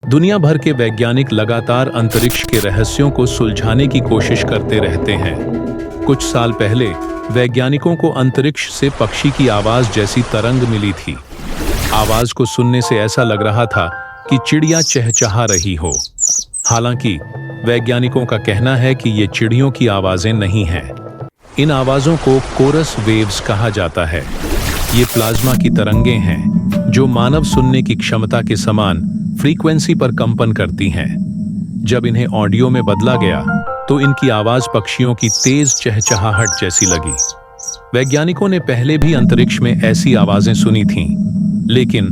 दुनिया भर के वैज्ञानिक लगातार अंतरिक्ष के रहस्यों को सुलझाने की कोशिश करते रहते हैं। कुछ साल पहले वैज्ञानिकों को अंतरिक्ष से पक्षी की आवाज जैसी तरंग मिली थी। आवाज को सुनने से ऐसा लग रहा था कि चिड़िया चहचहा रही हो। हालांकि वैज्ञानिकों का कहना है कि ये चिड़ियों की आवाजें नहीं हैं। इन आवाजों को कोरस वेव्स कहा जाता है। ये प्लाज्मा की तरंगें हैं जो मानव सुनने की क्षमता के समान फ्रीक्वेंसी पर कंपन करती हैं। जब इन्हें ऑडियो में बदला गया तो इनकी आवाज पक्षियों की तेज चहचहाहट जैसी लगी। वैज्ञानिकों ने पहले भी अंतरिक्ष में ऐसी आवाजें सुनी थीं, लेकिन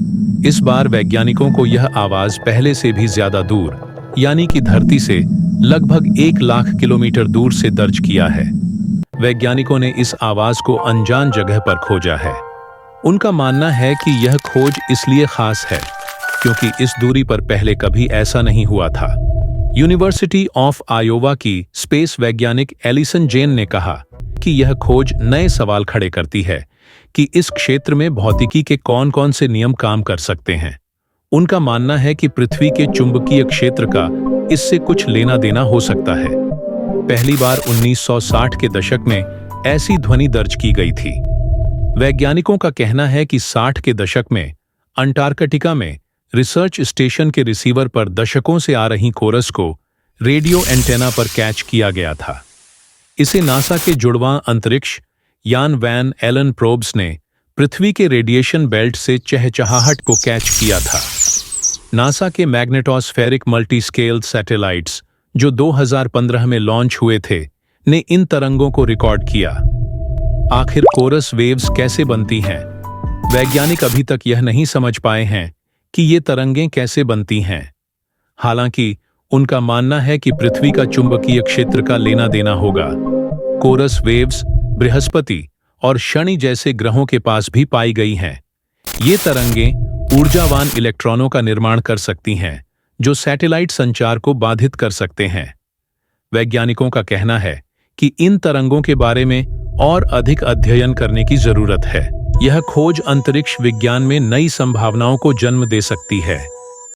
इस बार वैज्ञानिकों को यह आवाज पहले से भी ज्यादा दूर, यानी कि धरती से लगभग 1 लाख किलोमीटर दूर से दर्ज किया है। वैज्ञानिकों ने इस आवाज को अनजान जगह पर खोजा है। उनका मानना है कि यह खोज इसलिए खास है क्योंकि इस दूरी पर पहले कभी ऐसा नहीं हुआ था। यूनिवर्सिटी ऑफ आयोवा की स्पेस वैज्ञानिक एलिसन जेन ने कहा कि यह खोज नए सवाल खड़े करती है कि इस क्षेत्र में भौतिकी के कौन-कौन से नियम काम कर सकते हैं। उनका मानना है कि पृथ्वी के चुंबकीय क्षेत्र का इससे कुछ लेना देना हो सकता है। पहली बार 1960 के दशक में ऐसी ध्वनि दर्ज की गई थी। वैज्ञानिकों का कहना है कि 60 के दशक में अंटार्कटिका में रिसर्च स्टेशन के रिसीवर पर दशकों से आ रही कोरस को रेडियो एंटेना पर कैच किया गया था। इसे नासा के जुड़वां अंतरिक्ष यान वैन एलन प्रोब्स ने पृथ्वी के रेडिएशन बेल्ट से चहचहाहट को कैच किया था। नासा के मैग्नेटोस्फेरिक मल्टीस्केल सैटेलाइट्स जो 2015 में लॉन्च हुए थे ने इन तरंगों को रिकॉर्ड किया। आखिर कोरस वेव्स कैसे बनती हैं? वैज्ञानिक अभी तक यह नहीं समझ पाए हैं कि ये तरंगें कैसे बनती हैं। हालांकि उनका मानना है कि पृथ्वी का चुंबकीय क्षेत्र का लेना देना होगा। कोरस वेव्स बृहस्पति और शनि जैसे ग्रहों के पास भी पाई गई हैं। ये तरंगें ऊर्जावान इलेक्ट्रॉनों का निर्माण कर सकती हैं जो सैटेलाइट संचार को बाधित कर सकते हैं। वैज्ञानिकों का कहना है कि इन तरंगों के बारे में और अधिक अध्ययन करने की जरूरत है। यह खोज अंतरिक्ष विज्ञान में नई संभावनाओं को जन्म दे सकती है।